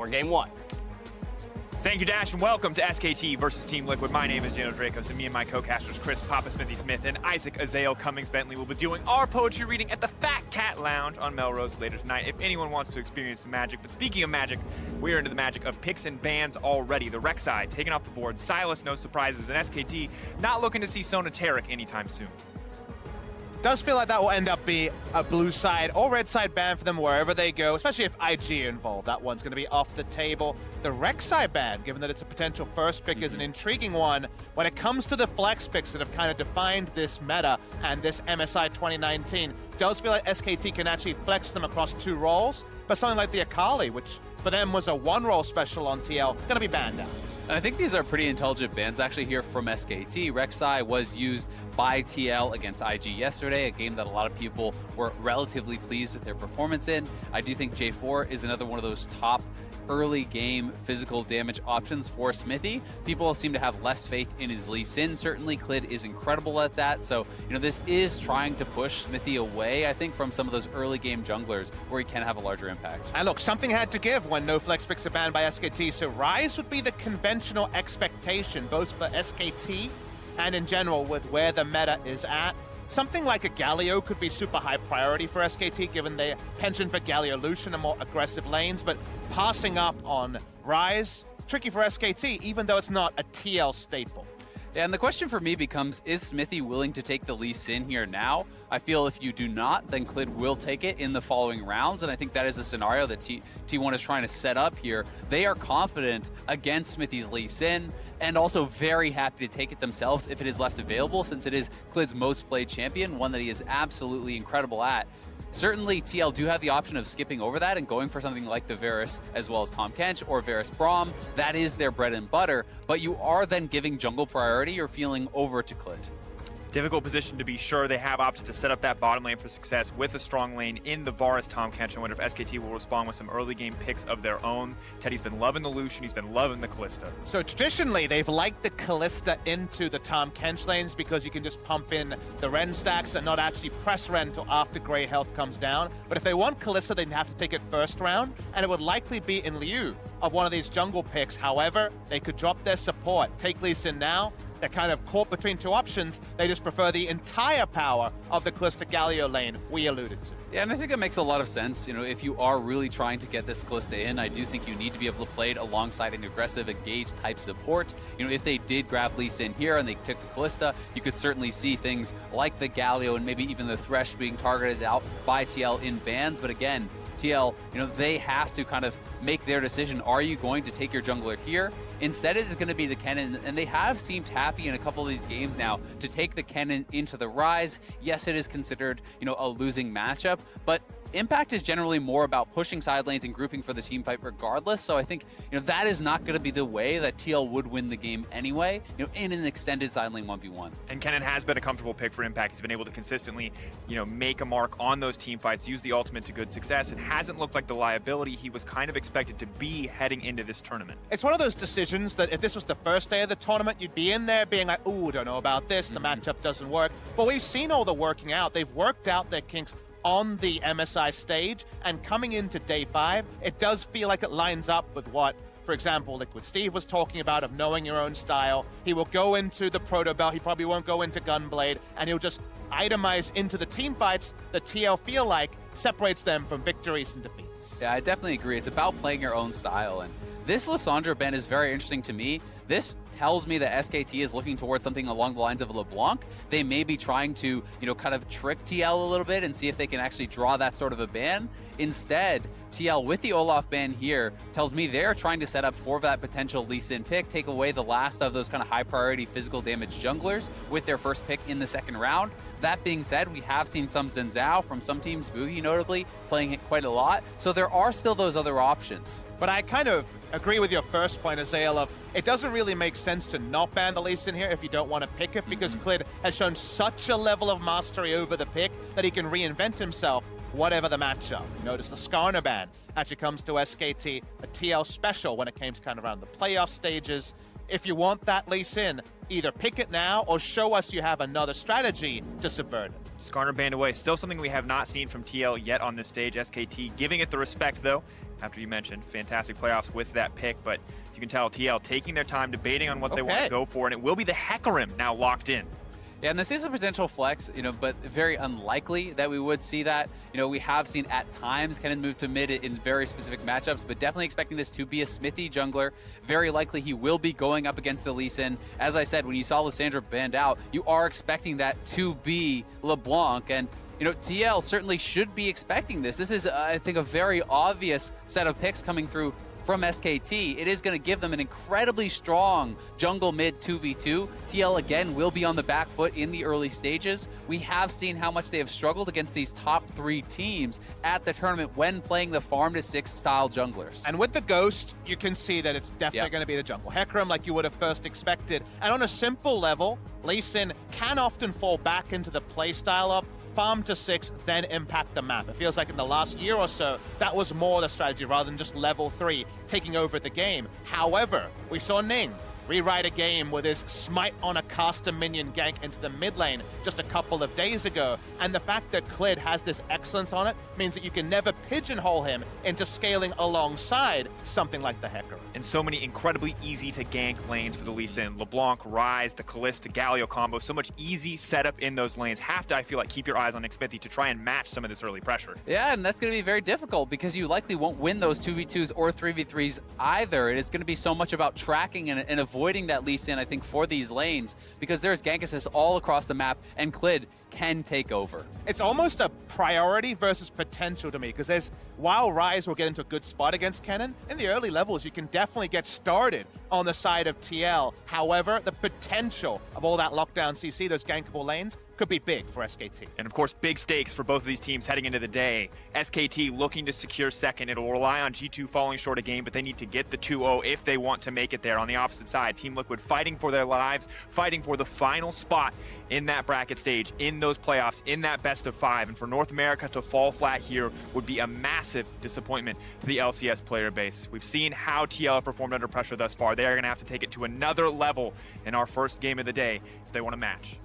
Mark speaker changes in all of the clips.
Speaker 1: for game one.
Speaker 2: Thank you, Dash, and welcome to SKT versus Team Liquid. My name is Jano Dracos, and me and my co-casters Chris Papa Smithy Smith and Isaac Azael Cummings Bentley will be doing our poetry reading at the Fat Cat Lounge on Melrose later tonight if anyone wants to experience the magic. But speaking of magic, we are into the magic of picks and bans already. The Rek'Sai taken off the board, Silas no surprises, and SKT not looking to see Sona Taric anytime soon.
Speaker 3: Does feel like that will end up be a blue side or red side ban for them wherever they go, especially if IG are involved. That one's going to be off the table. The Rek'Sai ban, given that it's a potential first pick, is an intriguing one when it comes to the flex picks that have kind of defined this meta and this MSI 2019. Does feel like SKT can actually flex them across two roles, but something like the Akali, which for them was a one-role special on TL, going to be banned out.
Speaker 4: And I think these are pretty intelligent bans actually here from SKT. Rek'Sai was used by TL against IG yesterday, a game that a lot of people were relatively pleased with their performance in. I do think J4 is another one of those top early game physical damage options for Smithy. People seem to have less faith in his Lee Sin. Certainly Clid is incredible at that. So, this is trying to push Smithy away, I think, from some of those early game junglers where he can have a larger impact.
Speaker 3: And look, something had to give when no flex picks are banned by SKT. So Ryze would be the conventional expectation, both for SKT and in general with where the meta is at. Something like a Galio could be super high priority for SKT, given their penchant for Galio Lucian and more aggressive lanes, but passing up on Ryze, tricky for SKT, even though it's not a TL staple.
Speaker 4: Yeah, and the question for me becomes, is Smithy willing to take the Lee Sin here now? I feel if you do not, then Clid will take it in the following rounds, and I think that is a scenario that T1 is trying to set up here. They are confident against Smithy's Lee Sin, and also very happy to take it themselves if it is left available, since it is Clid's most played champion, one that he is absolutely incredible at. Certainly, TL do have the option of skipping over that and going for something like the Varus as well as Tahm Kench or Varus Braum. That is their bread and butter, but you are then giving jungle priority or feeling over to Clid.
Speaker 2: Difficult position to be sure. They have opted to set up that bottom lane for success with a strong lane in the Varus Tahm Kench. I wonder if SKT will respond with some early game picks of their own. Teddy's been loving the Lucian, he's been loving the Kalista.
Speaker 3: So traditionally, they've liked the Kalista into the Tahm Kench lanes because you can just pump in the Ren stacks and not actually press Ren until after Grey health comes down. But if they want Kalista, they'd have to take it first round, and it would likely be in lieu of one of these jungle picks. However, they could drop their support, take Lee Sin now. They're kind of caught between two options. They just prefer the entire power of the Kalista Galio lane we alluded to.
Speaker 4: Yeah, and I think that makes a lot of sense. If you are really trying to get this Kalista in, I do think you need to be able to play it alongside an aggressive engaged type support. If they did grab Lee Sin here and they took the Kalista, you could certainly see things like the Galio and maybe even the Thresh being targeted out by TL in bans. But again, TL, they have to kind of make their decision. Are you going to take your jungler here? Instead, it is going to be the Kennen, and they have seemed happy in a couple of these games now to take the Kennen into the Ryze. Yes, it is considered, a losing matchup, but Impact is generally more about pushing side lanes and grouping for the team fight regardless, so I think that is not going to be the way that TL would win the game anyway, in an extended side lane 1v1.
Speaker 2: And Kennen has been a comfortable pick for Impact. He's been able to consistently, make a mark on those team fights, use the ultimate to good success, and hasn't looked like the liability he was kind of expected to be heading into this tournament.
Speaker 3: It's one of those decisions that if this was the first day of the tournament, you'd be in there being like, ooh, don't know about this, the matchup doesn't work. But we've seen all the working out. They've worked out their kinks on the MSI stage, and coming into day 5, it does feel like it lines up with what, for example, Liquid Steve was talking about of knowing your own style. He will go into the Proto Belt, he probably won't go into Gunblade, and he'll just itemize into the team fights that TL feel like separates them from victories and defeats.
Speaker 4: Yeah, I definitely agree. It's about playing your own style, and this Lissandra ban is very interesting to me. This tells me that SKT is looking towards something along the lines of LeBlanc. They may be trying to, kind of trick TL a little bit and see if they can actually draw that sort of a ban. Instead, TL with the Olaf ban here tells me they're trying to set up for that potential Lee Sin pick, take away the last of those kind of high priority physical damage junglers with their first pick in the second round. That being said, we have seen some Xin Zhao from some teams, Boogie notably, playing it quite a lot. So there are still those other options.
Speaker 3: But I kind of agree with your first point, Azael, of it doesn't really make sense to not ban the Lee Sin here if you don't want to pick it, because Clid has shown such a level of mastery over the pick that he can reinvent himself whatever the matchup. Notice the Skarner ban actually comes to SKT, a TL special when it came to kind of around the playoff stages. If you want that Lee Sin, either pick it now or show us you have another strategy to subvert it.
Speaker 2: Skarner banned away. Still something we have not seen from TL yet on this stage. SKT giving it the respect, though, after you mentioned fantastic playoffs with that pick. But you can tell TL taking their time, debating on what they want to go for, and it will be the Hecarim now locked in.
Speaker 4: Yeah, and this is a potential flex, but very unlikely that we would see that. We have seen at times Kennen move to mid in very specific matchups, but definitely expecting this to be a Smithy jungler. Very likely he will be going up against the Lee Sin. As I said, when you saw Lissandra banned out, you are expecting that to be LeBlanc, and TL certainly should be expecting this. This is, I think, a very obvious set of picks coming through from SKT. It is going to give them an incredibly strong jungle mid 2v2. TL again will be on the back foot in the early stages. We have seen how much they have struggled against these top 3 teams at the tournament when playing the farm to 6 style junglers.
Speaker 3: And with the Ghost, you can see that it's definitely going to be the jungle Hecarim like you would have first expected. And on a simple level, Lee Sin can often fall back into the playstyle of farm to 6, then impact the map. It feels like in the last year or so, that was more the strategy rather than just level 3 taking over the game. However, we saw Ning rewrite a game with his smite on a caster minion gank into the mid lane just a couple of days ago. And the fact that Clid has this excellence on it means that you can never pigeonhole him into scaling alongside something like the Hecarim.
Speaker 2: And so many incredibly easy to gank lanes for the Lee Sin. LeBlanc, Ryze, the Kalista, Galio combo. So much easy setup in those lanes. Have to, I feel like, keep your eyes on Xmithie to try and match some of this early pressure.
Speaker 4: Yeah, and that's going to be very difficult because you likely won't win those 2v2s or 3v3s either. It is going to be so much about tracking and avoiding that Lee Sin, I think, for these lanes, because there's gank assists all across the map, and Clid can take over.
Speaker 3: It's almost a priority versus potential to me, because while Ryze will get into a good spot against Kennen, in the early levels you can definitely get started on the side of TL. However, the potential of all that lockdown CC, those gankable lanes, could be big for SKT.
Speaker 2: And of course, big stakes for both of these teams heading into the day. SKT looking to secure second. It'll rely on G2 falling short a game, but they need to get the 2-0 if they want to make it there. On the opposite side, Team Liquid fighting for their lives, fighting for the final spot in that bracket stage, in those playoffs, in that best of 5. And for North America to fall flat here would be a massive disappointment to the LCS player base. We've seen how TL have performed under pressure thus far. They are going to have to take it to another level in our first game of the day if they want to match.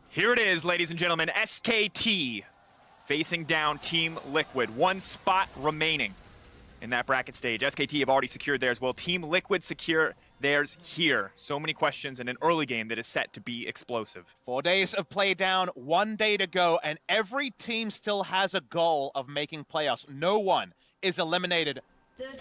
Speaker 2: Here it is, ladies and gentlemen, SKT facing down Team Liquid. One spot remaining in that bracket stage. SKT have already secured theirs. Will Team Liquid secure theirs here? So many questions in an early game that is set to be explosive.
Speaker 3: 4 days of play down, 1 day to go, and every team still has a goal of making playoffs. No one is eliminated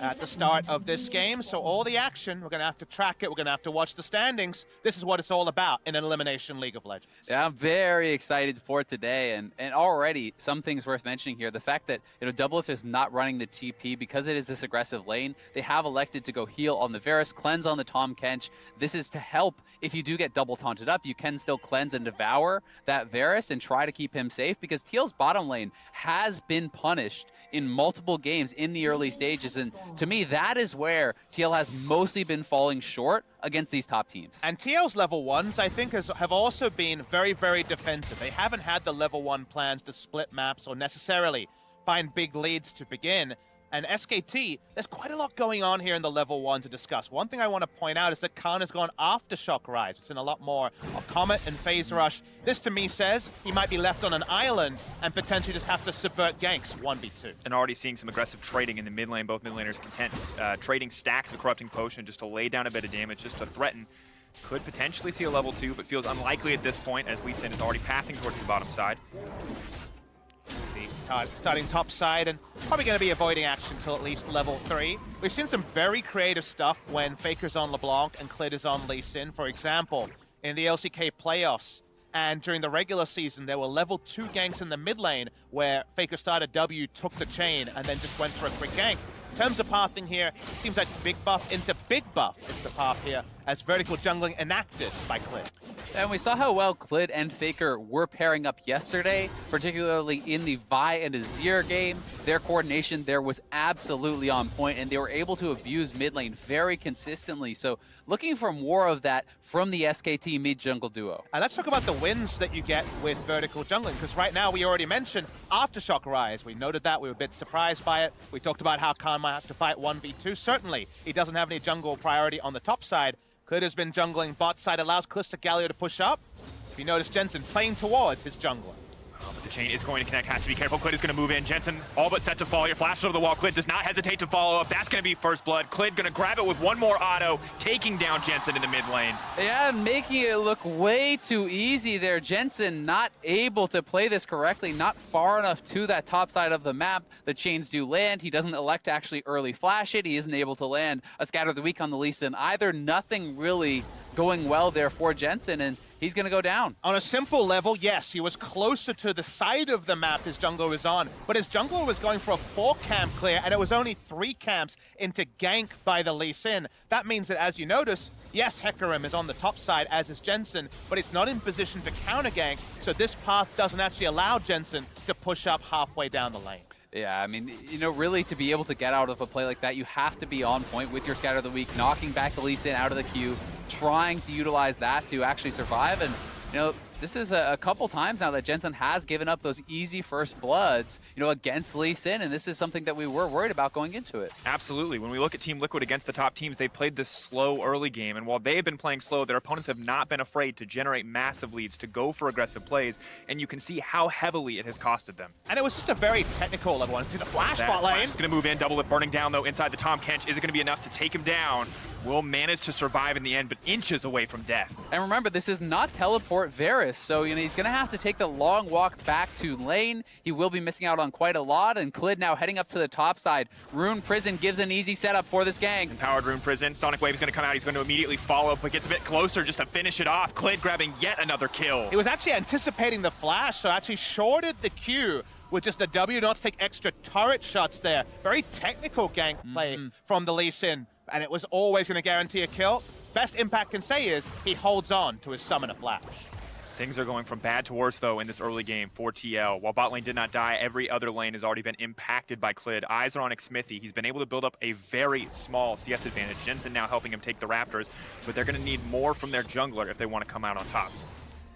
Speaker 3: at the start of this game, so all the action, we're going to have to track it, we're going to have to watch the standings. This is what it's all about in an elimination League of Legends.
Speaker 4: Yeah, I'm very excited for today, and already some things worth mentioning here. The fact that Doublelift is not running the TP because it is this aggressive lane. They have elected to go heal on the Varus, cleanse on the Tahm Kench. This is to help if you do get double taunted up, you can still cleanse and devour that Varus and try to keep him safe, because TL's bottom lane has been punished in multiple games in the early stages. And to me, that is where TL has mostly been falling short against these top teams.
Speaker 3: And TL's level 1s, I think, have also been very, very defensive. They haven't had the level 1 plans to split maps or necessarily find big leads to begin. And SKT, there's quite a lot going on here in the level 1 to discuss. One thing I want to point out is that Khan has gone after Shock Ryze. We've seen a lot more of Comet and Phase Rush. This, to me, says he might be left on an island and potentially just have to subvert ganks 1v2.
Speaker 2: And already seeing some aggressive trading in the mid lane. Both mid laners content trading stacks of Corrupting Potion just to lay down a bit of damage, just to threaten. Could potentially see a level 2, but feels unlikely at this point, as Lee Sin is already pathing towards the bottom side.
Speaker 3: Starting top side, and probably going to be avoiding action till at least level 3. We've seen some very creative stuff when Faker's on LeBlanc and Clid is on Lee Sin. For example, in the LCK playoffs and during the regular season, there were level 2 ganks in the mid lane where Faker started W, took the chain, and then just went for a quick gank. In terms of pathing here, it seems like big buff into big buff is the path here, as vertical jungling enacted by Clid.
Speaker 4: And we saw how well Clid and Faker were pairing up yesterday, particularly in the Vi and Azir game. Their coordination there was absolutely on point, and they were able to abuse mid lane very consistently. So looking for more of that from the SKT mid-jungle duo.
Speaker 3: And let's talk about the wins that you get with vertical jungling, because right now we already mentioned Aftershock Rise. We noted that. We were a bit surprised by it. We talked about how Khan might have to fight 1v2. Certainly, he doesn't have any jungle priority on the top side. Clid has been jungling bot side, allows Kalista Galio to push up. If you notice Jensen playing towards his jungler.
Speaker 2: Oh, but the chain is going to connect, has to be careful. Clid is going to move in. Jensen all but set to fall. Your flash over the wall. Clid does not hesitate to follow up. That's going to be first blood. Clid going to grab it with one more auto, taking down Jensen in the mid lane.
Speaker 4: Yeah, making it look way too easy there. Jensen not able to play this correctly, not far enough to that top side of the map. The chains do land. He doesn't elect to actually early flash it. He isn't able to land a Scatter of the Week on the Lee Sin either. Nothing really going well there for Jensen, and he's going to go down.
Speaker 3: On a simple level, yes, he was closer to the side of the map his jungler was on, but his jungler was going for a 4-camp clear, and it was only 3 camps into gank by the Lee Sin. That means that, as you notice, yes, Hecarim is on the top side, as is Jensen, but it's not in position to counter gank, so this path doesn't actually allow Jensen to push up halfway down the lane.
Speaker 4: Yeah, I mean, you know, really to be able to get out of a play like that, you have to be on point with your Scatter of the Week, knocking back the Lee Sin out of the queue, trying to utilize that to actually survive. And, you know, this is a couple times now that Jensen has given up those easy first bloods, you know, against Lee Sin, and this is something that we were worried about going into it.
Speaker 2: Absolutely. When we look at Team Liquid against the top teams, they've played this slow early game, and while they have been playing slow, their opponents have not been afraid to generate massive leads, to go for aggressive plays, and you can see how heavily it has costed them.
Speaker 3: And it was just a very technical level one. See the flash bot lane.
Speaker 2: He's going to move in, double it, burning down, though, inside the Tahm Kench. Is it going to be enough to take him down? Will manage to survive in the end, but inches away from death.
Speaker 4: And remember, this is not teleport Varus, so you know he's going to have to take the long walk back to lane. He will be missing out on quite a lot, and Clid now heading up to the top side. Rune Prison gives an easy setup for this gang.
Speaker 2: Empowered Rune Prison. Sonic Wave is going to come out. He's going to immediately follow, but gets a bit closer just to finish it off. Clid grabbing yet another kill.
Speaker 3: He was actually anticipating the flash, so actually shorted the Q with just a W, not to take extra turret shots there. Very technical gank play from the Lee Sin, and it was always going to guarantee a kill. Best Impact can say is he holds on to his Summoner Flash.
Speaker 2: Things are going from bad to worse, though, in this early game for TL. While bot lane did not die, every other lane has already been impacted by Clid. Eyes are on Xmithy. He's been able to build up a very small CS advantage. Jensen now helping him take the Raptors, but they're going to need more from their jungler if they want to come out on top.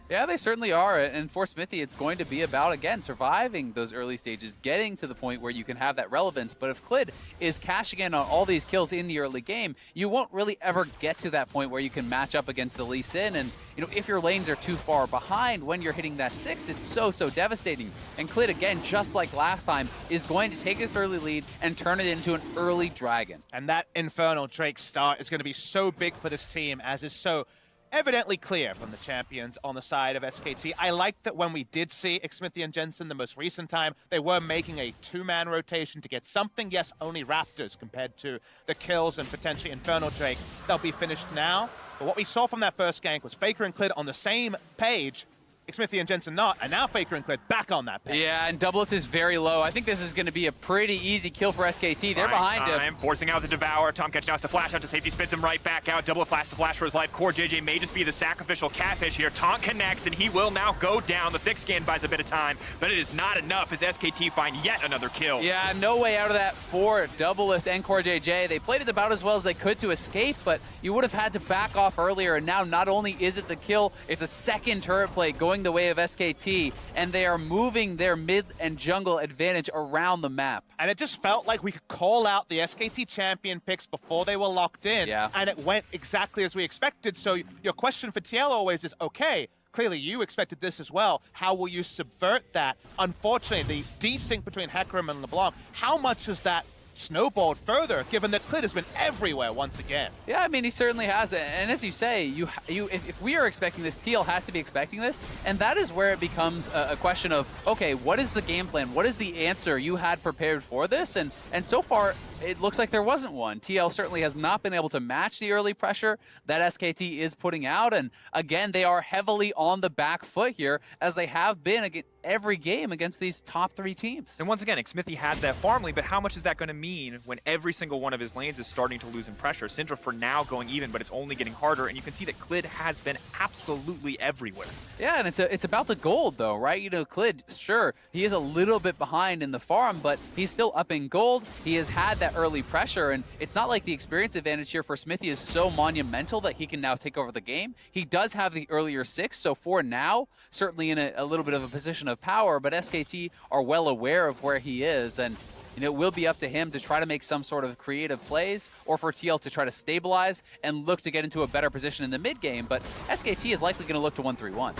Speaker 4: Yeah, they certainly are, and for Smithy, it's going to be about, again, surviving those early stages, getting to the point where you can have that relevance. But if Clid is cashing in on all these kills in the early game, you won't really ever get to that point where you can match up against the Lee Sin. And, you know, if your lanes are too far behind when you're hitting that 6, it's so devastating. And Clid, again, just like last time, is going to take this early lead and turn it into an early dragon.
Speaker 3: And that Infernal Drake start is going to be so big for this team, as is so evidently clear from the champions on the side of SKT. I liked that when we did see Xmithy and Jensen the most recent time, they were making a 2-man rotation to get something. Yes, only Raptors compared to the kills and potentially Infernal Drake. They'll be finished now. But what we saw from that first gank was Faker and Clid on the same page, Xmithy and Jensen not, and now Faker and Clid back on that page.
Speaker 4: Yeah, and Doublet is very low. I think this is going to be a pretty easy kill for SKT. They're behind him.
Speaker 2: Forcing out the Devour. Tahm Kench now has to flash out to safety, spits him right back out. Double flash to flash for his life. Core JJ may just be the sacrificial catfish here. Taunt connects, and he will now go down. The thick skin buys a bit of time, but it is not enough as SKT find yet another kill.
Speaker 4: Yeah, no way out of that for Doublelift and Core JJ. They played it about as well as they could to escape, but you would have had to back off earlier, and now not only is it the kill, it's a second turret play going the way of SKT, and they are moving their mid and jungle advantage around the map.
Speaker 3: And it just felt like we could call out the SKT champion picks before they were locked in, and it went exactly as we expected. So your question for TL always is, okay, clearly you expected this as well. How will you subvert that? Unfortunately, the desync between Hecarim and LeBlanc, how much is that snowballed further, given that Clid has been everywhere once again?
Speaker 4: Yeah, I mean, he certainly has. And as you say, if we are expecting this, TL has to be expecting this. And that is where it becomes a question of, okay, what is the game plan? What is the answer you had prepared for this? And so far, it looks like there wasn't one. TL certainly has not been able to match the early pressure that SKT is putting out. And again, they are heavily on the back foot here, as they have been every game against these top 3 teams.
Speaker 2: And once again, Smithy has that farm lane, but how much is that going to mean when every single one of his lanes is starting to lose in pressure? Syndra for now going even, but it's only getting harder, and you can see that Clid has been absolutely everywhere.
Speaker 4: Yeah, and it's about the gold, though, right? You know, Clid, sure, he is a little bit behind in the farm, but he's still up in gold. He has had that early pressure, and it's not like the experience advantage here for Smithy is so monumental that he can now take over the game. He does have the earlier 6, so for now, certainly in a little bit of a position of power, but SKT are well aware of where he is, and you know, it will be up to him to try to make some sort of creative plays, or for TL to try to stabilize and look to get into a better position in the mid game, but SKT is likely going to look to 1-3-1.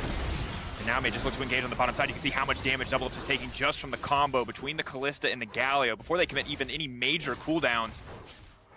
Speaker 2: And now May just looks to engage on the bottom side. You can see how much damage Doublelift is taking just from the combo between the Kalista and the Galio before they commit even any major cooldowns.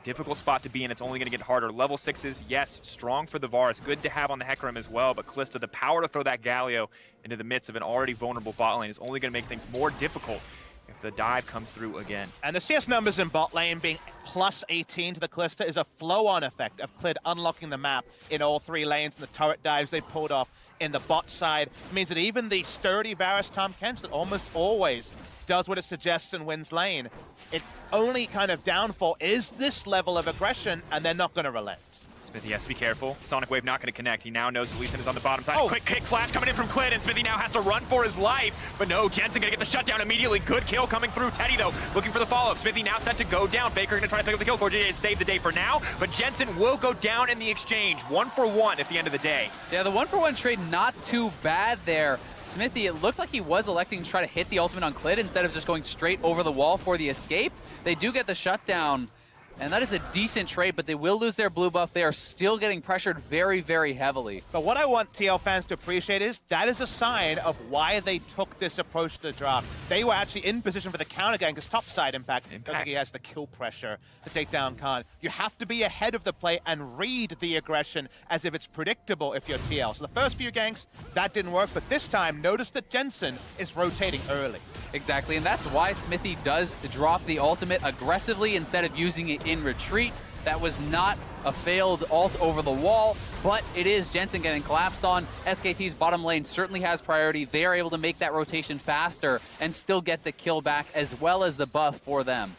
Speaker 2: Difficult spot to be in. It's only going to get harder. Level 6s, yes, strong for the Varus. Good to have on the Hecarim as well, but Kalista, the power to throw that Galio into the midst of an already vulnerable bot lane is only going to make things more difficult if the dive comes through again.
Speaker 3: And the CS numbers in bot lane being plus 18 to the Kalista is a flow-on effect of Clid unlocking the map in all 3 lanes, and the turret dives they pulled off in the bot side. It means that even the sturdy Varus Tahm Kench that almost always does what it suggests and wins lane, its only kind of downfall is this level of aggression, and they're not going to relent.
Speaker 2: Smithy has to be careful. Sonic Wave not going to connect. He now knows Lee Sin is on the bottom side.
Speaker 3: Oh.
Speaker 2: Quick kick flash coming in from Clid, and Smithy now has to run for his life. But no, Jensen going to get the shutdown immediately. Good kill coming through. Teddy, though, looking for the follow-up. Smithy now set to go down. Faker going to try to pick up the kill. CoreJJ has saved the day for now, but Jensen will go down in the exchange. 1-for-1 at the end of the day.
Speaker 4: Yeah, the 1-for-1 trade not too bad there. Smithy, it looked like he was electing to try to hit the ultimate on Clid instead of just going straight over the wall for the escape. They do get the shutdown, and that is a decent trade, but they will lose their blue buff. They are still getting pressured very, very heavily.
Speaker 3: But what I want TL fans to appreciate is that is a sign of why they took this approach to the draft. They were actually in position for the counter gang because topside Impact. I don't think he has the kill pressure to take down Khan. You have to be ahead of the play and read the aggression as if it's predictable if you're TL. So the first few ganks, that didn't work, but this time, notice that Jensen is rotating early.
Speaker 4: Exactly, and that's why Smithy does drop the ultimate aggressively instead of using it in retreat. That was not a failed ult over the wall, but it is Jensen getting collapsed on. SKT's bottom lane certainly has priority. They are able to make that rotation faster and still get the kill back as well as the buff for them.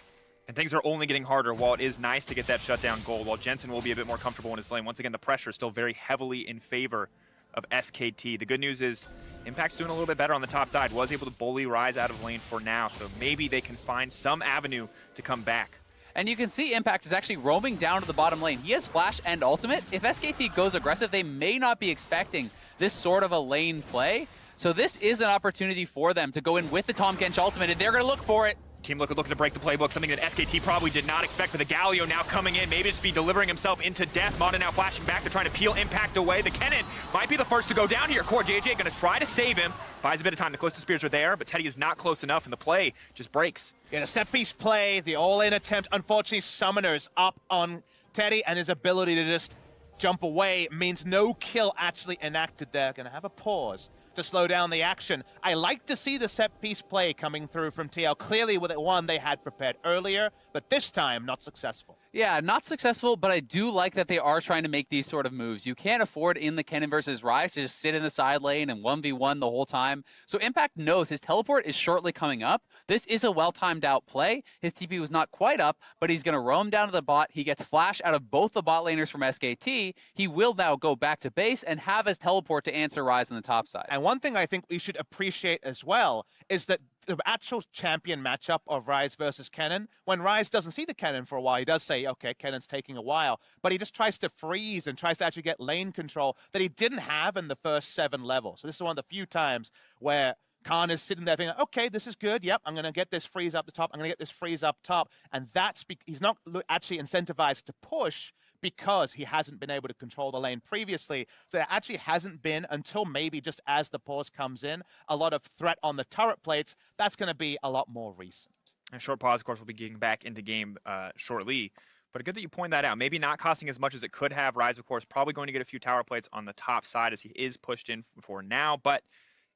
Speaker 2: And things are only getting harder. While it is nice to get that shutdown gold, while Jensen will be a bit more comfortable in his lane, once again, the pressure is still very heavily in favor of SKT. The good news is Impact's doing a little bit better on the top side. Was able to bully Rise out of lane for now, so maybe they can find some avenue to come back.
Speaker 4: And you can see Impact is actually roaming down to the bottom lane. He has Flash and Ultimate. If SKT goes aggressive, they may not be expecting this sort of a lane play. So this is an opportunity for them to go in with the Tahm Kench Ultimate, and they're going to look for it.
Speaker 2: Team Liquid looking to break the playbook, something that SKT probably did not expect, but the Galio now coming in, maybe just be delivering himself into death. Mata now flashing back. They're trying to peel Impact away. The Kennen might be the first to go down here. CoreJJ going to try to save him. Buys a bit of time. The Callisto Spears are there, but Teddy is not close enough, and the play just breaks.
Speaker 3: Yeah, the set-piece play, the all-in attempt. Unfortunately, Summoner's up on Teddy, and his ability to just jump away means no kill actually enacted there. Going to have a pause to slow down the action. I like to see the set-piece play coming through from TL. Clearly, with it one they had prepared earlier, but this time, not successful.
Speaker 4: Yeah, not successful, but I do like that they are trying to make these sort of moves. You can't afford in the Kennen versus Rise to just sit in the side lane and 1v1 the whole time. So Impact knows his teleport is shortly coming up. This is a well-timed out play. His TP was not quite up, but he's going to roam down to the bot. He gets flash out of both the bot laners from SKT. He will now go back to base and have his teleport to answer Rise on the top side.
Speaker 3: And one thing I think we should appreciate as well is that the actual champion matchup of Rise versus Kennen, when Rise doesn't see the Kennen for a while, he does say, okay, Kennen's taking a while, but he just tries to freeze and tries to actually get lane control that he didn't have in the first 7 levels. So this is one of the few times where Khan is sitting there thinking, okay, this is good. Yep, I'm going to get this freeze up the top. I'm going to get this freeze up top. And that's he's not actually incentivized to push because he hasn't been able to control the lane previously. So there actually hasn't been, until maybe just as the pause comes in, a lot of threat on the turret plates. That's going to be a lot more recent.
Speaker 2: A short pause, of course, we'll be getting back into game shortly. But good that you point that out. Maybe not costing as much as it could have. Rise, of course, probably going to get a few tower plates on the top side as he is pushed in for now. But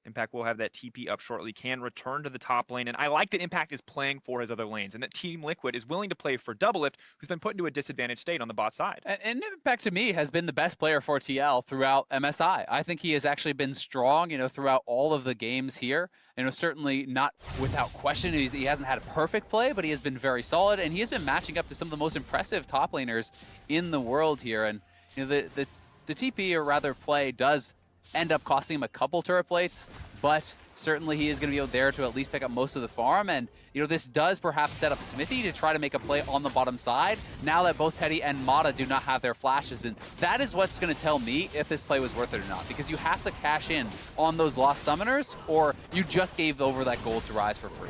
Speaker 2: Impact will have that TP up shortly, can return to the top lane, and I like that Impact is playing for his other lanes, and that Team Liquid is willing to play for Doublelift, who's been put into a disadvantaged state on the bot side.
Speaker 4: And Impact, to me, has been the best player for TL throughout MSI. I think he has actually been strong, throughout all of the games here. Certainly not without question. He hasn't had a perfect play, but he has been very solid, and he has been matching up to some of the most impressive top laners in the world here. And the TP, or rather play, does end up costing him a couple turret plates, but certainly he is going to be there to at least pick up most of the farm. And this does perhaps set up Smithy to try to make a play on the bottom side now that both Teddy and Mata do not have their flashes. And that is what's going to tell me if this play was worth it or not, because you have to cash in on those lost summoners, or you just gave over that gold to Rise for free.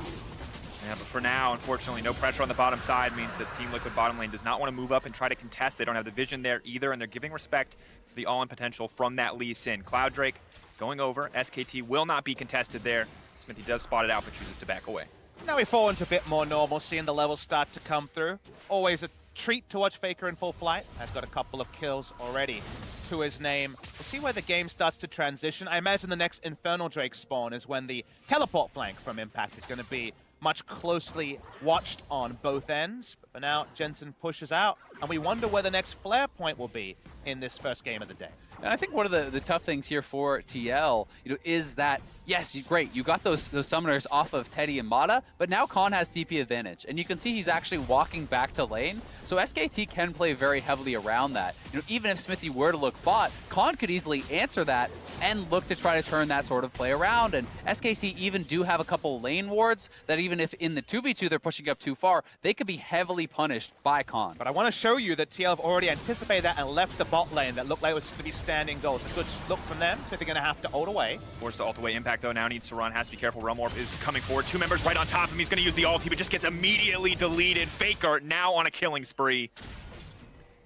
Speaker 2: Yeah, but for now, unfortunately, no pressure on the bottom side means that the Team Liquid bottom lane does not want to move up and try to contest. They don't have the vision there either, and they're giving respect to the all-in potential from that Lee Sin. Cloud Drake going over. SKT will not be contested there. Smithy does spot it out, but chooses to back away.
Speaker 3: Now we fall into a bit more normal, seeing the levels start to come through. Always a treat to watch Faker in full flight. Has got a couple of kills already to his name. We'll see where the game starts to transition. I imagine the next Infernal Drake spawn is when the teleport flank from Impact is going to be much closely watched on both ends. But for now, Jensen pushes out, and we wonder where the next flare point will be in this first game of the day.
Speaker 4: And I think one of the tough things here for TL, is that, yes, great, you got those summoners off of Teddy and Mata, but now Khan has TP advantage. And you can see he's actually walking back to lane, so SKT can play very heavily around that. Even if Smithy were to look bot, Khan could easily answer that and look to try to turn that sort of play around. And SKT even do have a couple lane wards that even if in the 2v2 they're pushing up too far, they could be heavily punished by Khan.
Speaker 3: But I want to show you that TL have already anticipated that and left the bot lane that looked like it was going to be standing goal. It's a good look from them, so they're going to have to ult away.
Speaker 2: Forced to ult away. Impact, though, now needs to run. Has to be careful. Realm Warp is coming forward. Two members right on top of him. He's going to use the ulti, but just gets immediately deleted. Faker now on a killing spree.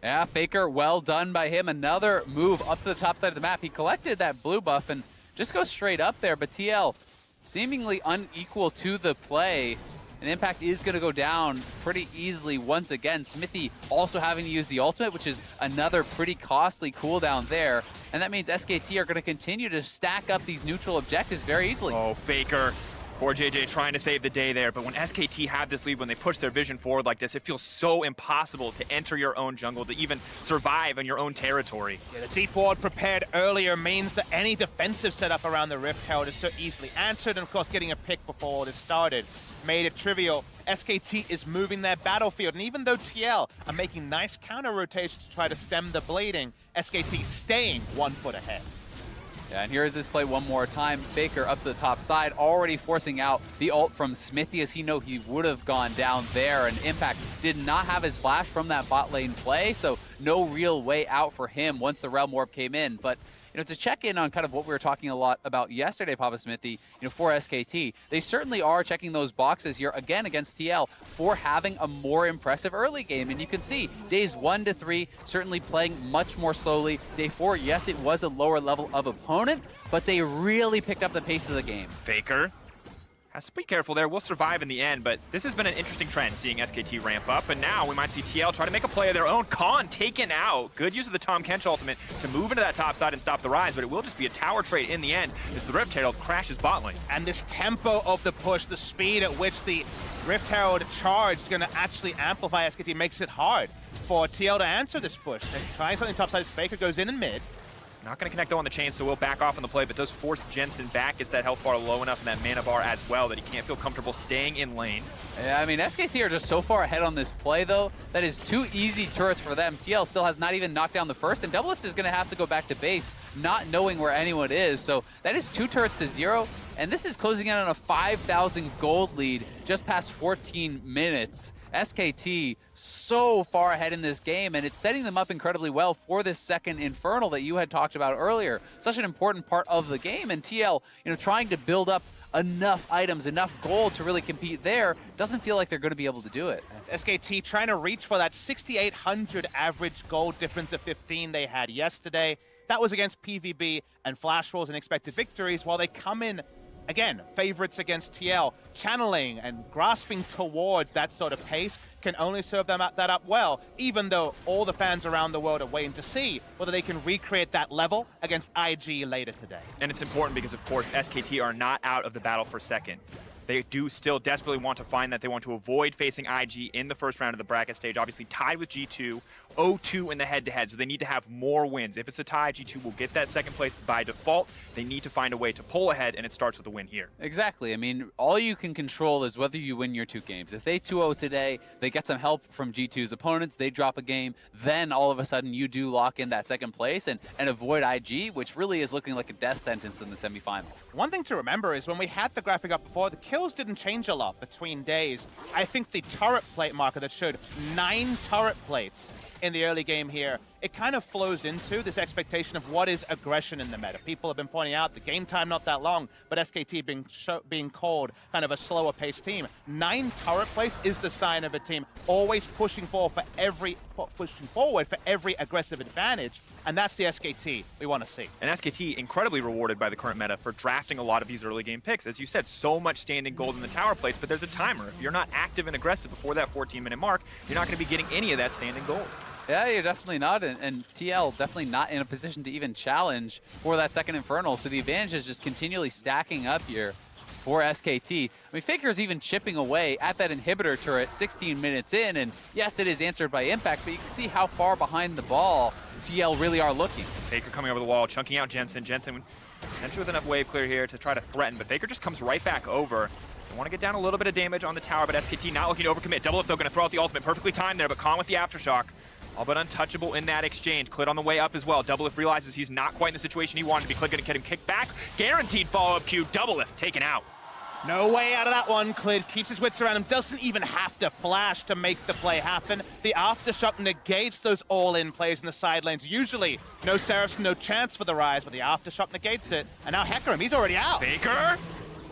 Speaker 4: Yeah, Faker, well done by him. Another move up to the top side of the map. He collected that blue buff and just goes straight up there, but TL seemingly unequal to the play. And Impact is going to go down pretty easily once again. Smithy also having to use the ultimate, which is another pretty costly cooldown there. And that means SKT are going to continue to stack up these neutral objectives very easily.
Speaker 2: Oh, Faker. Poor JJ trying to save the day there, but when SKT have this lead, when they push their vision forward like this, it feels so impossible to enter your own jungle, to even survive in your own territory.
Speaker 3: Yeah, the deep ward prepared earlier means that any defensive setup around the Rift Herald is so easily answered, and of course getting a pick before all this started made it trivial. SKT is moving their battlefield, and even though TL are making nice counter rotations to try to stem the bleeding, SKT staying 1 foot ahead.
Speaker 4: Yeah, and here is this play one more time. Faker up to the top side, already forcing out the ult from Smithy, as he know he would have gone down there. And Impact did not have his flash from that bot lane play, so no real way out for him once the Realm Warp came in. But to check in on kind of what we were talking a lot about yesterday, Papa Smithy, for SKT, they certainly are checking those boxes here again against TL for having a more impressive early game. And you can see days 1 to 3 certainly playing much more slowly. Day 4, yes, it was a lower level of opponent, but they really picked up the pace of the game.
Speaker 2: Faker has to be careful there. We'll survive in the end, but this has been an interesting trend, seeing SKT ramp up, and now we might see TL try to make a play of their own. Khan taken out. Good use of the Tahm Kench ultimate to move into that top side and stop the Rise, but it will just be a tower trade in the end as the Rift Herald crashes bot lane.
Speaker 3: And this tempo of the push, the speed at which the Rift Herald charge is going to actually amplify SKT, makes it hard for TL to answer this push. They're trying something top side. Faker goes in mid.
Speaker 2: Not going to connect though on the chain, so we'll back off on the play, but does force Jensen back. Gets that health bar low enough and that mana bar as well that he can't feel comfortable staying in lane.
Speaker 4: Yeah, I mean, SKT are just so far ahead on this play, though. That is 2 easy turrets for them. TL still has not even knocked down the first, and Doublelift is going to have to go back to base, not knowing where anyone is. So that is 2 turrets to 0, and this is closing in on a 5,000 gold lead just past 14 minutes. SKT so far ahead in this game, and it's setting them up incredibly well for this second Infernal that you had talked about earlier. Such an important part of the game, and TL, trying to build up enough items, enough gold to really compete there, doesn't feel like they're going to be able to do it.
Speaker 3: SKT trying to reach for that 6,800 average gold difference of 15 they had yesterday. That was against PVB and Flash Rolls and expected victories, while they come in again, favorites against TL, channeling and grasping towards that sort of pace can only serve them that up well, even though all the fans around the world are waiting to see whether they can recreate that level against IG later today.
Speaker 2: And it's important because, of course, SKT are not out of the battle for second. They do still desperately want to find that. They want to avoid facing IG in the first round of the bracket stage. Obviously tied with G2, 0-2 in the head-to-head, so they need to have more wins. If it's a tie, G2 will get that second place by default. They need to find a way to pull ahead, and it starts with a win here.
Speaker 4: Exactly. I mean, all you can control is whether you win your 2 games. If they 2-0 today, they get some help from G2's opponents, they drop a game, then all of a sudden you do lock in that second place and avoid IG, which really is looking like a death sentence in the semifinals.
Speaker 3: One thing to remember is when we had the graphic up before, the kills didn't change a lot between days. I think the turret plate marker that showed 9 turret plates in the early game here, it kind of flows into this expectation of what is aggression in the meta. People have been pointing out the game time not that long, but SKT being called kind of a slower paced team. 9 turret plates is the sign of a team always pushing forward for every aggressive advantage, and that's the SKT we want to see.
Speaker 2: And SKT incredibly rewarded by the current meta for drafting a lot of these early game picks. As you said, so much standing gold in the tower plates, but there's a timer. If you're not active and aggressive before that 14-minute mark, you're not going to be getting any of that standing gold.
Speaker 4: Yeah, you're definitely not, and TL definitely not in a position to even challenge for that second Infernal, so the advantage is just continually stacking up here for SKT. I mean, Faker's even chipping away at that inhibitor turret 16 minutes in, and yes, it is answered by impact, but you can see how far behind the ball TL really are looking.
Speaker 2: Faker coming over the wall, chunking out Jensen. Jensen potentially with enough wave clear here to try to threaten, but Faker just comes right back over. They want to get down a little bit of damage on the tower, but SKT not looking to overcommit. Double Lift, though, going to throw out the ultimate. Perfectly timed there, but Khan with the Aftershock. All but untouchable in that exchange. Clid on the way up as well. Double Lift realizes he's not quite in the situation he wanted to be. Clid going to get him kicked back. Guaranteed follow-up Q. Double Lift taken out.
Speaker 3: No way out of that one. Clid keeps his wits around him. Doesn't even have to flash to make the play happen. The Aftershock negates those all-in plays in the side lanes. Usually, no Seraphs, no chance for the Rise, but the Aftershock negates it. And now Hecarim, he's already out.
Speaker 2: Faker?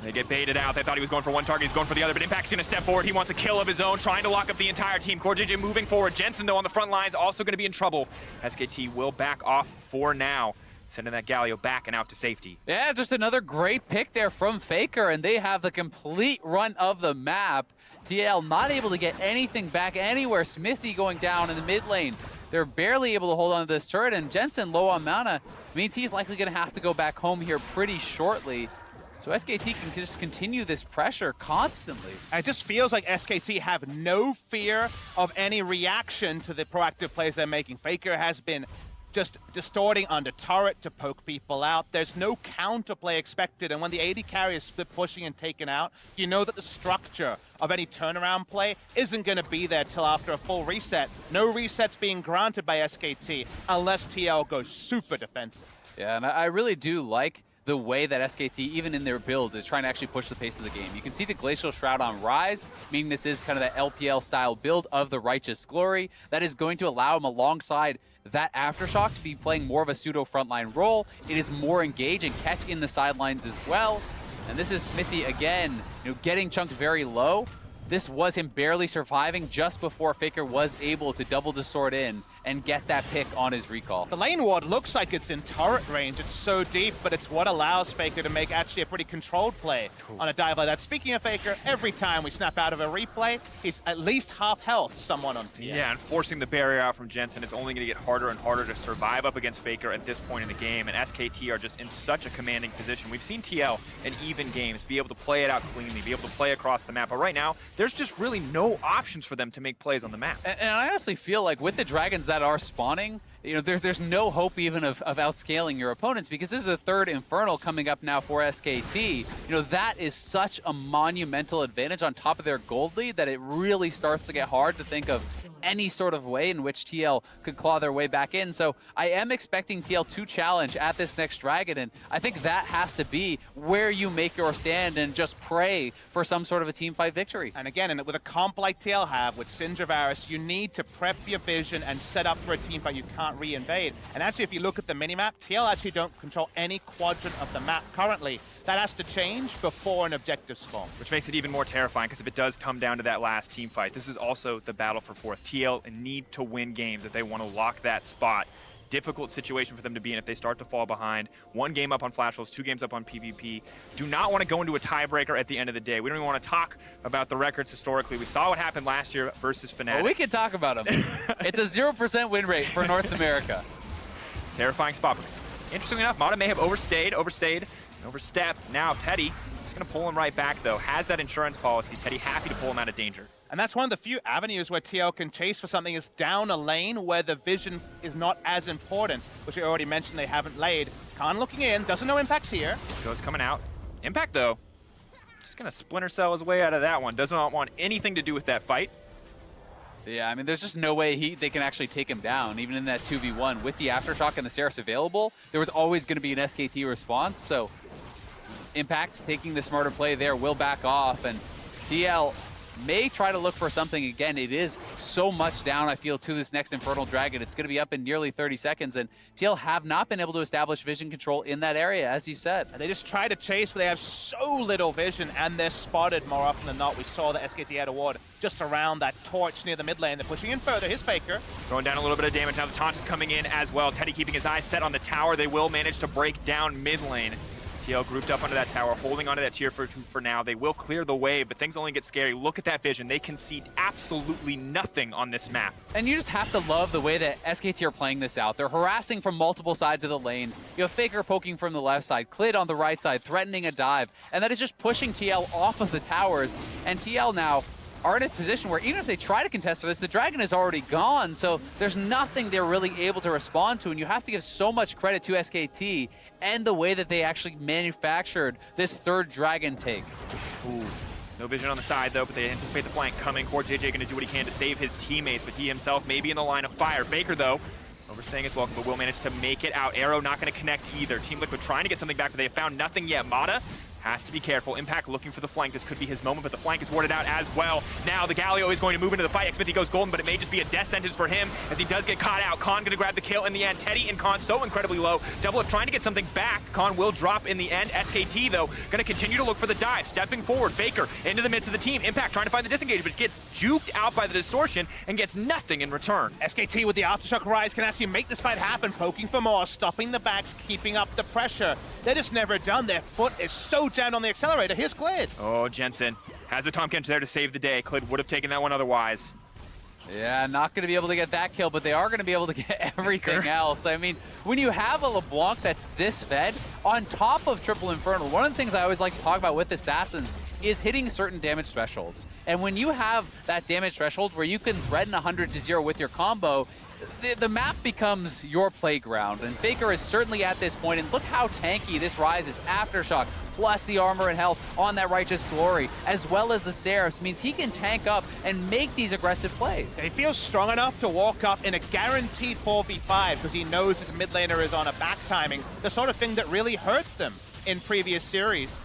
Speaker 2: They get baited out. They thought he was going for one target. He's going for the other, but Impact's going to step forward. He wants a kill of his own, trying to lock up the entire team. CoreJJ moving forward. Jensen, though, on the front lines, also going to be in trouble. SKT will back off for now, sending that Galio back and out to safety.
Speaker 4: Yeah, just another great pick there from Faker, and they have the complete run of the map. TL not able to get anything back anywhere. Smithy going down in the mid lane. They're barely able to hold on to this turret, and Jensen low on mana means he's likely going to have to go back home here pretty shortly. So SKT can just continue this pressure constantly.
Speaker 3: And it just feels like SKT have no fear of any reaction to the proactive plays they're making. Faker has been just distorting under turret to poke people out. There's no counterplay expected, and when the AD carry is split pushing and taken out, you know that the structure of any turnaround play isn't going to be there till after a full reset. No resets being granted by SKT unless TL goes super defensive.
Speaker 4: Yeah, and I really do like the way that SKT, even in their builds, is trying to actually push the pace of the game. You can see the Glacial Shroud on Rise, meaning this is kind of that LPL-style build of the Righteous Glory. That is going to allow him, alongside that Aftershock, to be playing more of a pseudo frontline role. It is more engage and catch in the sidelines as well. And this is Smithy again, getting chunked very low. This was him barely surviving just before Faker was able to double the sword in and get that pick on his recall.
Speaker 3: The lane ward looks like it's in turret range. It's so deep, but it's what allows Faker to make actually a pretty controlled play on a dive like that. Speaking of Faker, every time we snap out of a replay, he's at least half health someone on TN.
Speaker 2: Yeah, and forcing the barrier out from Jensen, it's only going to get harder and harder to survive up against Faker at this point in the game, and SKT are just in such a commanding position. We've seen TL in even games be able to play it out cleanly, be able to play across the map, but right now, there's just really no options for them to make plays on the map.
Speaker 4: And I honestly feel like with the dragons that are spawning, there's no hope even of outscaling your opponents, because this is a third Infernal coming up now for SKT. That is such a monumental advantage on top of their gold lead that it really starts to get hard to think of any sort of way in which TL could claw their way back in. So I am expecting TL to challenge at this next dragon, and I think that has to be where you make your stand and just pray for some sort of a team fight victory.
Speaker 3: And again, with a comp like TL have with Syndra Varus, you need to prep your vision and set up for a team fight you can't re-invade. And actually, if you look at the minimap, TL actually don't control any quadrant of the map currently. That has to change before an objective spawn.
Speaker 2: Which makes it even more terrifying, because if it does come down to that last team fight, this is also the battle for fourth. TL need to win games if they want to lock that spot difficult situation for them to be in if they start to fall behind. 1 game up on Flash Wolves, 2 games up on PvP. Do not want to go into a tiebreaker at the end of the day. We don't even want to talk about the records historically. We saw what happened last year versus Fnatic.
Speaker 4: Well, we can talk about them. It's a 0% win rate for North America.
Speaker 2: Terrifying spot. Interestingly enough, Mata may have overstepped. Now Teddy is going to pull him right back, though. Has that insurance policy. Teddy happy to pull him out of danger.
Speaker 3: And that's one of the few avenues where TL can chase for something is down a lane where the vision is not as important, which we already mentioned they haven't laid. Khan looking in, doesn't know Impact's here.
Speaker 2: Goes coming out. Impact, though, just going to splinter cell his way out of that one. Does not want anything to do with that fight.
Speaker 4: Yeah, I mean, there's just no way they can actually take him down, even in that 2v1. With the Aftershock and the Seraphs available, there was always going to be an SKT response, so Impact taking the smarter play there will back off, and TL may try to look for something again. It is so much down, I feel, to this next Infernal Dragon. It's going to be up in nearly 30 seconds, and TL have not been able to establish vision control in that area, as you said.
Speaker 3: And they just try to chase, but they have so little vision, and they're spotted more often than not. We saw the SKT had a ward just around that torch near the mid lane. They're pushing in further. His Faker
Speaker 2: throwing down a little bit of damage. Now the taunt is coming in as well. Teddy keeping his eyes set on the tower. They will manage to break down mid lane. TL grouped up under that tower, holding onto that tier for now. They will clear the wave, but things only get scary. Look at that vision. They concede absolutely nothing on this map.
Speaker 4: And you just have to love the way that SKT are playing this out. They're harassing from multiple sides of the lanes. You have Faker poking from the left side, Clid on the right side, threatening a dive, and that is just pushing TL off of the towers. And TL now are in a position where even if they try to contest for this, the Dragon is already gone, so there's nothing they're really able to respond to, and you have to give so much credit to SKT and the way that they actually manufactured this 3rd Dragon take.
Speaker 2: Ooh. No vision on the side, though, but they anticipate the flank coming. Core JJ going to do what he can to save his teammates, but he himself may be in the line of fire. Faker, though, overstaying his welcome, but will manage to make it out. Arrow not going to connect either. Team Liquid trying to get something back, but they have found nothing yet. Mata has to be careful. Impact looking for the flank. This could be his moment, but the flank is warded out as well. Now the Galio is going to move into the fight. Xmithy goes golden, but it may just be a death sentence for him as he does get caught out. Khan going to grab the kill in the end. Teddy and Khan so incredibly low. Double F trying to get something back. Khan will drop in the end. SKT, though, going to continue to look for the dive. Stepping forward. Faker into the midst of the team. Impact trying to find the disengage, but gets juked out by the distortion and gets nothing in return.
Speaker 3: SKT with the Aftershock Rise can actually make this fight happen, poking for more, stopping the backs, keeping up the pressure. They're just never done. Their foot is so jammed on the accelerator. Here's Clid.
Speaker 2: Oh, Jensen has a Tomkinch there to save the day. Clid would have taken that one otherwise.
Speaker 4: Yeah, not going to be able to get that kill, but they are going to be able to get everything else. I mean, when you have a LeBlanc that's this fed, on top of Triple Infernal, one of the things I always like to talk about with Assassins is hitting certain damage thresholds. And when you have that damage threshold where you can threaten 100 to 0 with your combo, the map becomes your playground, and Faker is certainly at this point, and look how tanky this Rise is. Aftershock, plus the armor and health on that Righteous Glory, as well as the Seraphs, means he can tank up and make these aggressive plays.
Speaker 3: He feels strong enough to walk up in a guaranteed 4v5 because he knows his mid laner is on a back timing, the sort of thing that really hurt them in previous series.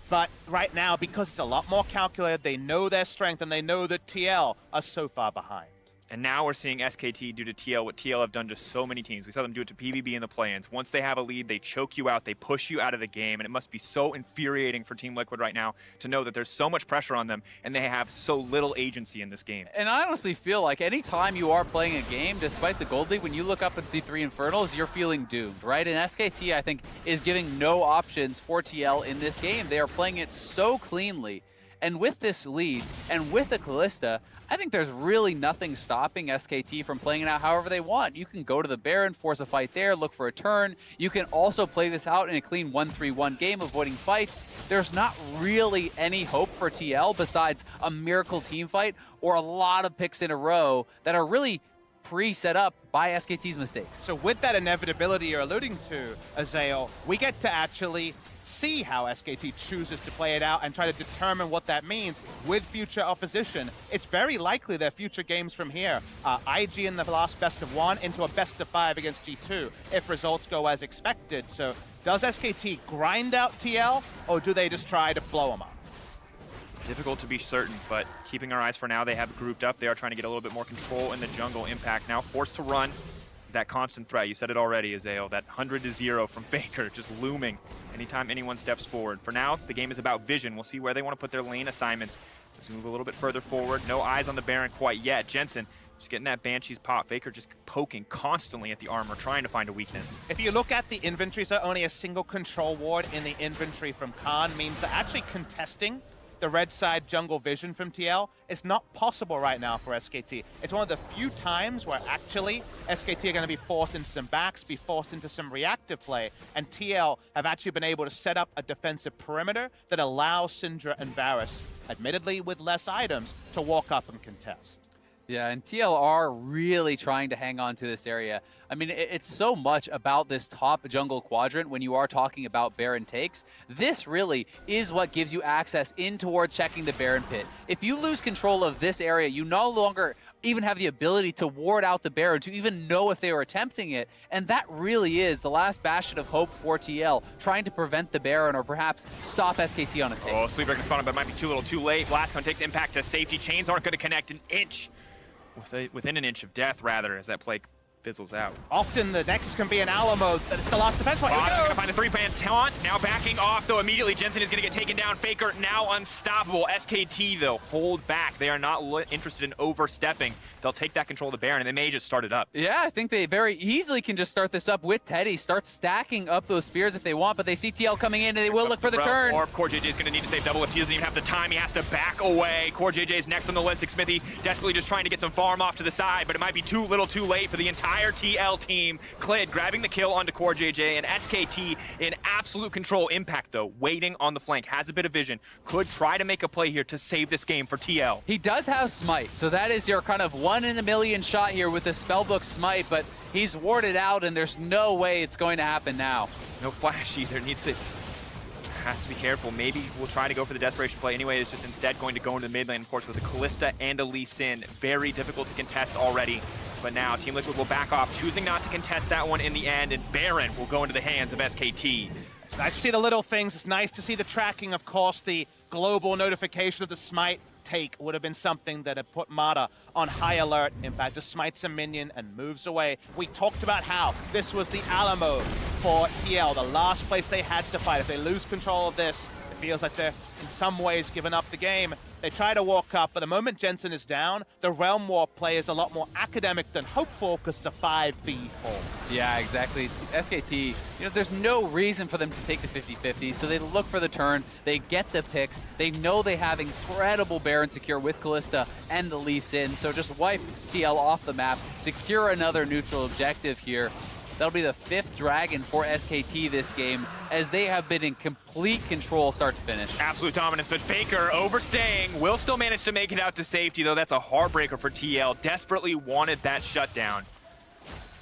Speaker 3: But right now, because it's a lot more calculated, they know their strength, and they know that TL are so far behind.
Speaker 2: And now we're seeing SKT do to TL what TL have done to so many teams. We saw them do it to PvB in the play-ins. Once they have a lead, they choke you out, they push you out of the game, and it must be so infuriating for Team Liquid right now to know that there's so much pressure on them and they have so little agency in this game.
Speaker 4: And I honestly feel like anytime you are playing a game, despite the gold lead, when you look up and see 3 Infernals, you're feeling doomed, right? And SKT, I think, is giving no options for TL in this game. They are playing it so cleanly. And with this lead, and with the Kalista, I think there's really nothing stopping SKT from playing it out however they want. You can go to the Baron, force a fight there, look for a turn. You can also play this out in a clean 1-3-1 game, avoiding fights. There's not really any hope for TL besides a miracle team fight or a lot of picks in a row that are really pre-set up by SKT's mistakes.
Speaker 3: So with that inevitability you're alluding to, Azael, we get to actually see how SKT chooses to play it out and try to determine what that means with future opposition. It's very likely their future games from here are IG in the last best of 1 into a best of 5 against G2 if results go as expected. So does SKT grind out TL, or do they just try to blow them up?
Speaker 2: Difficult to be certain, but keeping our eyes for now, they have grouped up. They are trying to get a little bit more control in the jungle. Impact now forced to run. That constant threat, you said it already, Azael, that 100 to 0 from Faker just looming anytime anyone steps forward. For now, the game is about vision. We'll see where they want to put their lane assignments. Let's move a little bit further forward. No eyes on the Baron quite yet. Jensen Just getting that Banshee's pop. Faker just poking constantly at the armor, trying to find a weakness.
Speaker 3: If you look at the inventory, so only a single control ward in the inventory from Khan means that actually contesting the red side jungle vision from TL is not possible right now for SKT. It's one of the few times where actually SKT are going to be forced into some backs, be forced into some reactive play, and TL have actually been able to set up a defensive perimeter that allows Syndra and Varus, admittedly with less items, to walk up and contest.
Speaker 4: Yeah, and TL are really trying to hang on to this area. I mean, it's so much about this top jungle quadrant when you are talking about Baron takes. This really is what gives you access in towards checking the Baron pit. If you lose control of this area, you no longer even have the ability to ward out the Baron, to even know if they were attempting it. And that really is the last bastion of hope for TL, trying to prevent the Baron or perhaps stop SKT on a take.
Speaker 2: Oh, Sleeper can spawn him, but it might be too little too late. Blastcone takes impact to safety. Chains aren't going to connect an inch. Within an inch of death, rather, as that play fizzles out.
Speaker 3: Often the Nexus can be an Alamo, but it's the last defense point.
Speaker 2: They're going to find the three-man taunt. Now backing off, though, immediately. Jensen is going to get taken down. Faker now unstoppable. SKT, though, hold back. They are not interested in overstepping. They'll take that control of the Baron, and they may just start it up.
Speaker 4: Yeah, I think they very easily can just start this up with Teddy. Start stacking up those spears if they want, but they see TL coming in, and they will look for the turn.
Speaker 2: Or Core JJ is going to need to save double lift. He doesn't even have the time. He has to back away. Core JJ is next on the list. Smithy desperately just trying to get some farm off to the side, but it might be too little too late for the entire TL team. Klid grabbing the kill onto Core JJ, and SKT in absolute control. Impact, though, waiting on the flank, has a bit of vision, could try to make a play here to save this game for TL.
Speaker 4: He does have Smite, so that is your kind of 1 in a million shot here with the Spellbook Smite, but he's warded out, and there's no way it's going to happen now.
Speaker 2: No flash either. Has to be careful. Maybe we'll try to go for the desperation play anyway. It's just instead going to go into the mid lane, of course, with a Kalista and a Lee Sin. Very difficult to contest already. But now Team Liquid will back off, choosing not to contest that one in the end, and Baron will go into the hands of SKT.
Speaker 3: It's nice to see the little things. It's nice to see the tracking. Of course, the global notification of the Smite take would have been something that had put Mata on high alert. In fact, just smites a minion and moves away. We talked about how this was the Alamo for TL, the last place they had to fight. If they lose control of this, it feels like they're in some ways giving up the game. They try to walk up, but the moment Jensen is down, the Realm Warp play is a lot more academic than hopeful because it's a 5v4.
Speaker 4: Yeah, exactly. SKT, there's no reason for them to take the 50-50, so they look for the turn, they get the picks, they know they have incredible Baron secure with Kalista and the Lee Sin, so just wipe TL off the map, secure another neutral objective here. That'll be the 5th Dragon for SKT this game, as they have been in complete control start to finish.
Speaker 2: Absolute dominance, but Faker overstaying, will still manage to make it out to safety, though that's a heartbreaker for TL. Desperately wanted that shutdown.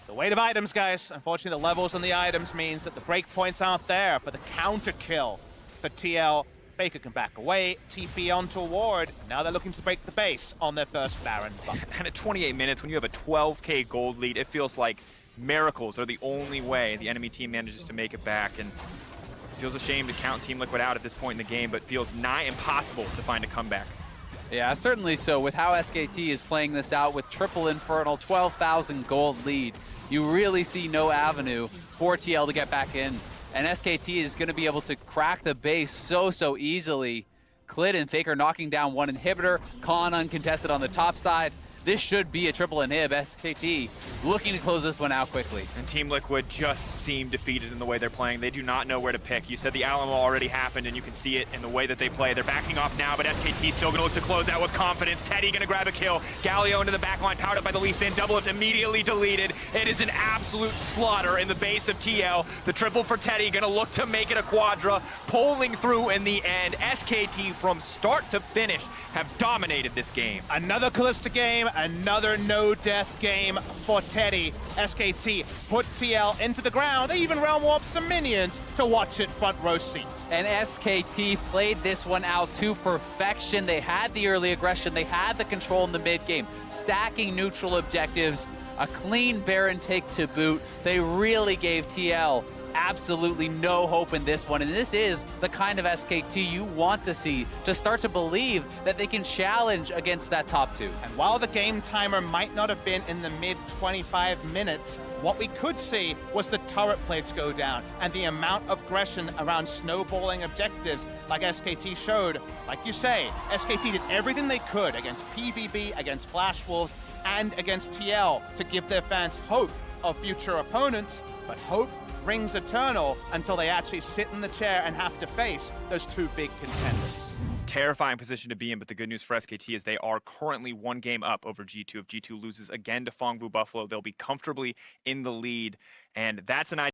Speaker 3: The weight of items, guys. Unfortunately, the levels on the items means that the breakpoints aren't there for the counter kill for TL. Faker can back away, TP onto a ward. Now they're looking to break the base on their first Baron.
Speaker 2: And at 28 minutes, when you have a 12K gold lead, it feels like miracles are the only way the enemy team manages to make it back, and it feels a shame to count Team Liquid out at this point in the game, but feels nigh impossible to find a comeback.
Speaker 4: Yeah, certainly so. With how SKT is playing this out with triple Infernal, 12,000 gold lead, you really see no avenue for TL to get back in, and SKT is going to be able to crack the base so easily. Klid and Faker knocking down one inhibitor, Khan uncontested on the top side. This should be a triple inhib. SKT looking to close this one out quickly.
Speaker 2: And Team Liquid just seem defeated in the way they're playing. They do not know where to pick. You said the Alamo already happened, and you can see it in the way that they play. They're backing off now, but SKT still going to look to close out with confidence. Teddy going to grab a kill. Galio into the back line, powered up by the Lee Sin. Double lift immediately deleted. It is an absolute slaughter in the base of TL. The triple for Teddy going to look to make it a quadra, pulling through in the end. SKT from start to finish have dominated this game.
Speaker 3: Another Kalista game, another no-death game for Teddy. SKT put TL into the ground. They even realm warped some minions to watch it front row seat.
Speaker 4: And SKT played this one out to perfection. They had the early aggression, they had the control in the mid game, stacking neutral objectives, a clean Baron take to boot. They really gave TL absolutely no hope in this one. And this is the kind of SKT you want to see to start to believe that they can challenge against that top two.
Speaker 3: And while the game timer might not have been in the mid 25 minutes, what we could see was the turret plates go down and the amount of aggression around snowballing objectives like SKT showed. Like you say, SKT did everything they could against PvB, against Flash Wolves, and against TL to give their fans hope of future opponents, but hope rings eternal until they actually sit in the chair and have to face those two big contenders.
Speaker 2: Terrifying position to be in, but the good news for SKT is they are currently 1 game up over G2. If G2 loses again to Fongbu Buffalo, they'll be comfortably in the lead, and that's an idea.